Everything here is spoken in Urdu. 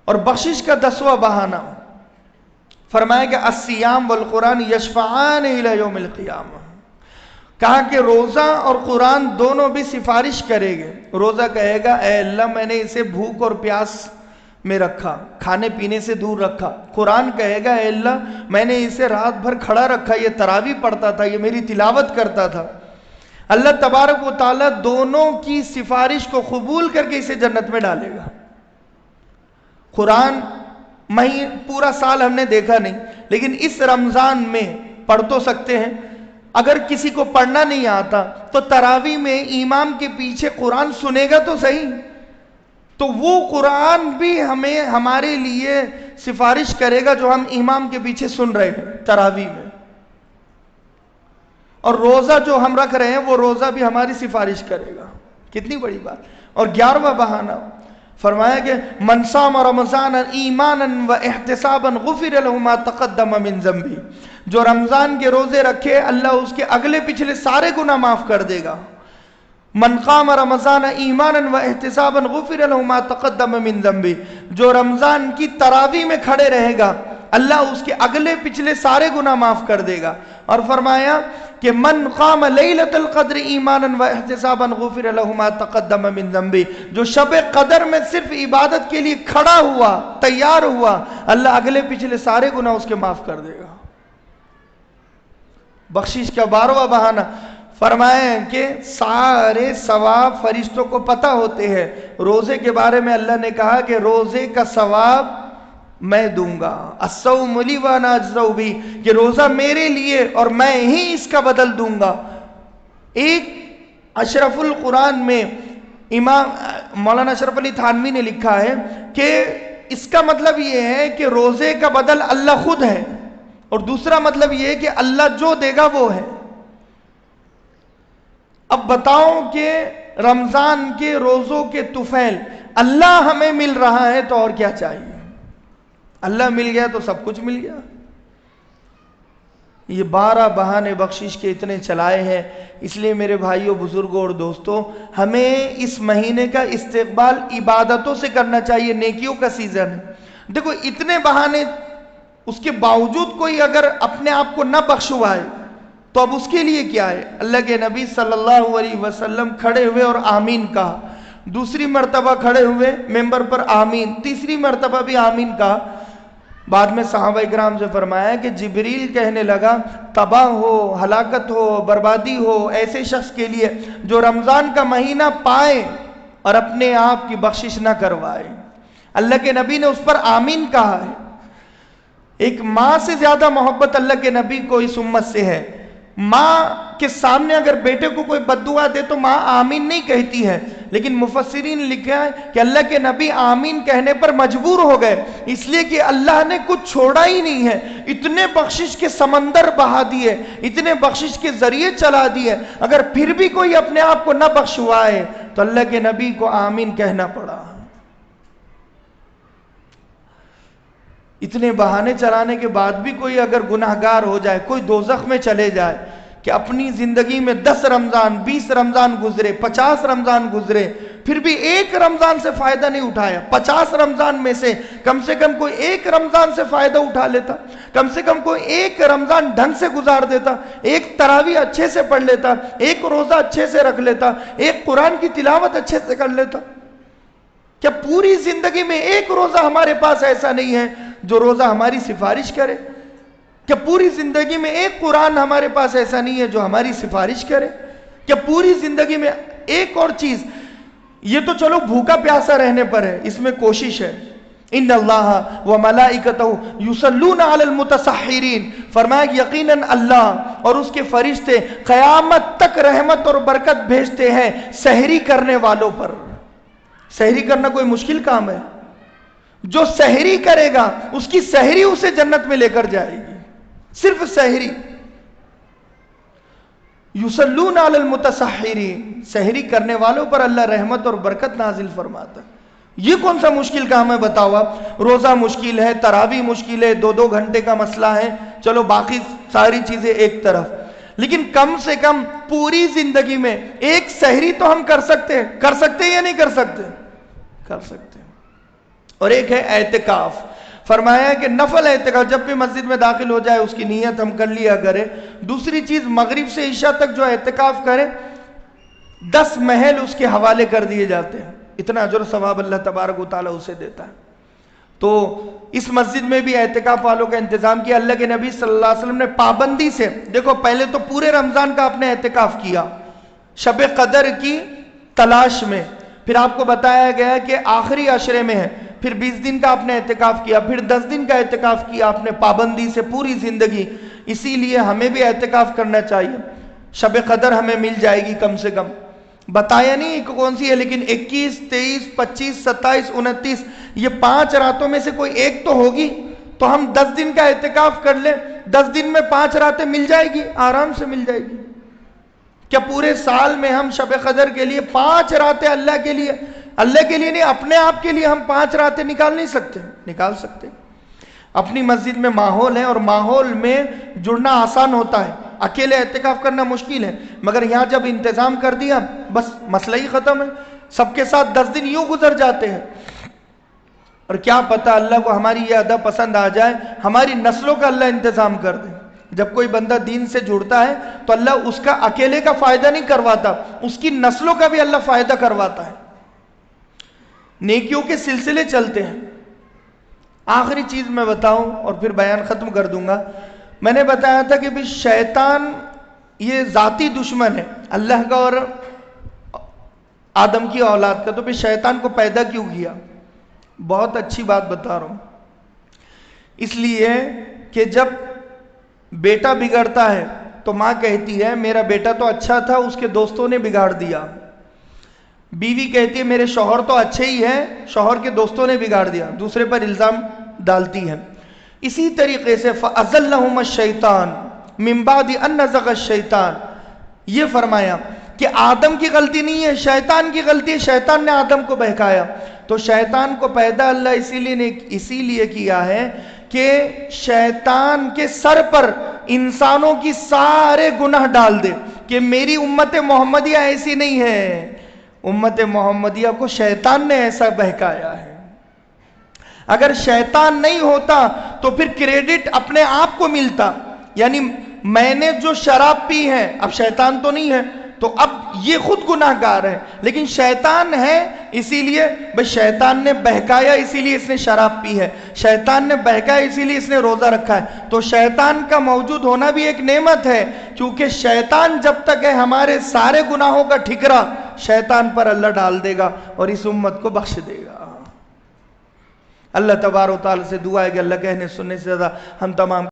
اور بخشش کا 10واں بہانہ فرمایا کہ الصیام والقرآن یشفعان الی یوم القیامہ، کہا کہ روزہ اور قرآن دونوں بھی سفارش کرے گے۔ روزہ کہے گا اے اللہ میں نے اسے بھوک اور پیاس میں رکھا، کھانے پینے سے دور رکھا۔ قرآن کہے گا اے اللہ میں نے اسے رات بھر کھڑا رکھا، یہ تراویح پڑھتا تھا، یہ میری تلاوت کرتا تھا۔ اللہ تبارک و تعالیٰ دونوں کی سفارش کو قبول کر کے اسے جنت میں ڈالے گا۔ قرآن پورا سال ہم نے دیکھا نہیں، لیکن اس رمضان میں پڑھ تو سکتے ہیں۔ اگر کسی کو پڑھنا نہیں آتا تو تراویح میں امام کے پیچھے قرآن سنے گا تو صحیح، تو وہ قرآن بھی ہمارے لیے سفارش کرے گا جو ہم امام کے پیچھے سن رہے ہیں تراویح میں۔ اور روزہ جو ہم رکھ رہے ہیں وہ روزہ بھی ہماری سفارش کرے گا۔ کتنی بڑی بات۔ اور 11واں بہانہ فرمایا کہ من صام رمضان ایمانا و احتسابا غفر له ما تقدم من ذنبه، جو رمضان کے روزے رکھے اللہ اس کے اگلے پچھلے سارے گناہ معاف کر دے گا۔ من قام رمضان ایمانا و احتسابا غفر له ما تقدم من ذنبه، جو رمضان کی تراویح میں کھڑے رہے گا اللہ اس کے اگلے پچھلے سارے گناہ معاف کر دے گا۔ اور فرمایا کہ من قام لیلۃ القدر ایمانا و احتسابا غفر له ما تقدم من ذنبه، جو شب قدر میں صرف عبادت کے لیے کھڑا ہوا، تیار ہوا، اللہ اگلے پچھلے سارے گناہ اس کے معاف کر دے گا۔ بخشش کا 12واں بہانہ فرمایا کہ سارے ثواب فرشتوں کو پتہ ہوتے ہیں۔ روزے کے بارے میں اللہ نے کہا کہ روزے کا ثواب میں دوں گا، الصوم لی وانا اجزی بہ، کہ روزہ میرے لیے اور میں ہی اس کا بدل دوں گا۔ ایک اشرف القرآن میں امام مولانا اشرف علی تھانوی نے لکھا ہے کہ اس کا مطلب یہ ہے کہ روزے کا بدل اللہ خود ہے، اور دوسرا مطلب یہ ہے کہ اللہ جو دے گا وہ ہے۔ اب بتاؤ کہ رمضان کے روزوں کے طفیل اللہ ہمیں مل رہا ہے تو اور کیا چاہیے؟ اللہ مل گیا تو سب کچھ مل گیا۔ یہ 12 بہانے بخشش کے اتنے چلائے ہیں، اس لیے میرے بھائیوں بزرگوں اور دوستوں ہمیں اس مہینے کا استقبال عبادتوں سے کرنا چاہیے، نیکیوں کا سیزن ہے۔ دیکھو اتنے بہانے، اس کے باوجود کوئی اگر اپنے آپ کو نہ بخشوائے تو اب اس کے لیے کیا ہے؟ اللہ کے نبی صلی اللہ علیہ وسلم کھڑے ہوئے اور آمین کہا، دوسری مرتبہ کھڑے ہوئے ممبر پر آمین، تیسری مرتبہ بھی آمین کہا۔ بعد میں صحابہ اکرام سے فرمایا کہ جبریل کہنے لگا تباہ ہو، ہلاکت ہو، بربادی ہو ایسے شخص کے لیے جو رمضان کا مہینہ پائے اور اپنے آپ کی بخشش نہ کروائے۔ اللہ کے نبی نے اس پر آمین کہا ہے۔ ایک ماں سے زیادہ محبت اللہ کے نبی کو اس امت سے ہے۔ ماں کے سامنے اگر بیٹے کو کوئی بد دعا دے تو ماں آمین نہیں کہتی ہے، لیکن مفسرین نے لکھا ہے کہ اللہ کے نبی آمین کہنے پر مجبور ہو گئے، اس لیے کہ اللہ نے کچھ چھوڑا ہی نہیں ہے، اتنے بخشش کے سمندر بہا دیے، اتنے بخشش کے ذریعے چلا دیے، اگر پھر بھی کوئی اپنے آپ کو نہ بخشوائے تو اللہ کے نبی کو آمین کہنا پڑا۔ اتنے بہانے چلانے کے بعد بھی کوئی اگر گناہگار ہو جائے، کوئی دوزخ میں چلے جائے کہ اپنی زندگی میں 10 رمضان 20 رمضان گزرے، 50 رمضان گزرے، پھر بھی ایک رمضان سے فائدہ نہیں اٹھایا، 50 رمضان میں سے کم کوئی ایک رمضان سے فائدہ اٹھا لیتا، کم سے کم کوئی ایک رمضان ڈھنگ سے گزار دیتا، ایک تراویح اچھے سے پڑھ لیتا، ایک روزہ اچھے سے رکھ لیتا، ایک قرآن کی تلاوت اچھے سے کر لیتا۔ کیا پوری زندگی میں ایک روزہ ہمارے پاس ایسا نہیں ہے جو روزہ ہماری سفارش کرے؟ کیا پوری زندگی میں ایک قرآن ہمارے پاس ایسا نہیں ہے جو ہماری سفارش کرے؟ کیا پوری زندگی میں ایک اور چیز، یہ تو چلو بھوکا پیاسا رہنے پر ہے، اس میں کوشش ہے، ان اللہ و ملائکتہ یصلون علی المتسحرین، فرمایا کہ یقیناً اللہ اور اس کے فرشتے قیامت تک رحمت اور برکت بھیجتے ہیں سحری کرنے والوں پر۔ سحری کرنا کوئی مشکل کام ہے؟ جو سحری کرے گا اس کی سحری اسے جنت میں لے کر جائے گی، صرف سحری۔ یصلون علی المتسحرین، سحری کرنے والوں پر اللہ رحمت اور برکت نازل فرماتا ہے۔ یہ کون سا مشکل کام ہے بتاؤ آپ؟ روزہ مشکل ہے، تراویح مشکل ہے، 2 گھنٹے کا مسئلہ ہے، چلو باقی ساری چیزیں ایک طرف، لیکن کم سے کم پوری زندگی میں ایک سحری تو ہم کر سکتے ہیں یا نہیں کر سکتے؟ کر سکتے ہیں۔ اور ایک ہے اعتکاف. فرمایا کہ نفل اعتکاف جب بھی مسجد میں داخل ہو جائے اس کی نیت ہم کر لیا کرے. دوسری چیز مغرب سے عشاء تک جو اعتکاف کرے 10 محل اس کے حوالے کر دیے جاتے ہیں. اتنا اجر و ثواب اللہ تبارک و تعالیٰ اسے دیتا ہے. تو اس مسجد میں بھی اعتکاف والوں کا انتظام کیا. اللہ کے نبی صلی اللہ علیہ وسلم نے پابندی سے، دیکھو پہلے تو پورے رمضان کا آپ نے اعتکاف کیا شب قدر کی تلاش میں، پھر آپ کو بتایا گیا کہ آخری عشرے میں ہے، پھر 20 دن کا آپ نے اعتکاف کیا، پھر 10 دن کا اعتکاف کیا آپ نے پابندی سے پوری زندگی. اسی لیے ہمیں بھی اعتکاف کرنا چاہیے. شب قدر ہمیں مل جائے گی کم سے کم، بتایا نہیں کہ کون سی ہے، لیکن 21 23 25 27 29 یہ 5 راتوں میں سے کوئی ایک تو ہوگی. تو ہم 10 دن کا اعتکاف کر لیں، 10 دن میں 5 راتیں مل جائے گی، آرام سے مل جائے گی. کیا پورے سال میں ہم شب قدر کے لیے 5 راتیں اللہ کے لیے نہیں، اپنے آپ کے لیے ہم 5 راتیں نکال نہیں سکتے؟ نکال سکتے. اپنی مسجد میں ماحول ہے اور ماحول میں جڑنا آسان ہوتا ہے، اکیلے اعتکاف کرنا مشکل ہے، مگر یہاں جب انتظام کر دیا بس مسئلہ ہی ختم ہے. سب کے ساتھ 10 دن یوں گزر جاتے ہیں. اور کیا پتہ اللہ کو ہماری یہ ادا پسند آ جائے، ہماری نسلوں کا اللہ انتظام کر دے. جب کوئی بندہ دین سے جڑتا ہے تو اللہ اس کا اکیلے کا فائدہ نہیں کرواتا، اس کی نسلوں کا بھی اللہ فائدہ کرواتا ہے. نیکیوں کے سلسلے چلتے ہیں. آخری چیز میں بتاؤں اور پھر بیان ختم کر دوں گا. میں نے بتایا تھا کہ بھی شیطان یہ ذاتی دشمن ہے اللہ کا اور آدم کی اولاد کا. تو بھی شیطان کو پیدا کیوں کیا؟ بہت اچھی بات بتا رہا ہوں. اس لیے کہ جب بیٹا بگڑتا ہے تو ماں کہتی ہے میرا بیٹا تو اچھا تھا، اس کے دوستوں نے بگاڑ دیا. بیوی کہتی ہے میرے شوہر تو اچھے ہی ہیں، شوہر کے دوستوں نے بگاڑ دیا، دوسرے پر الزام ڈالتی ہے. اسی طریقے سے فَأَزَلَّهُمَ الشَّيْطَانُ مِن بَعْدِ أَن نَزَغَ الشَّيْطَانُ، یہ فرمایا کہ آدم کی غلطی نہیں ہے، شیطان کی غلطی ہے. شیطان نے آدم کو بہکایا. تو شیطان کو پیدا اللہ اسی لیے کیا ہے کہ شیطان کے سر پر انسانوں کی سارے گناہ ڈال دے کہ میری امت محمدیہ ایسی نہیں ہے. امت محمدیہ کو شیطان نے ایسا بہکایا ہے. اگر شیطان نہیں ہوتا تو پھر کریڈٹ اپنے آپ کو ملتا. یعنی میں نے جو شراب پی ہے، اب شیطان تو نہیں ہے تو اب یہ خود گناہ گار ہے، لیکن شیطان ہے اسی لیے بس شیطان نے بہکایا اسی لیے اس نے شراب پی ہے، شیطان نے بہکایا اسی لیے اس نے روزہ رکھا ہے. تو شیطان کا موجود ہونا بھی ایک نعمت ہے، کیونکہ شیطان جب تک ہے ہمارے سارے گناہوں کا ٹھکرا شیطان پر اللہ ڈال دے گا اور اس امت کو بخش دے گا. اللہ تبارک و تعالی سے دعا ہے کہ اللہ کہنے سننے سے زیادہ ہم تمام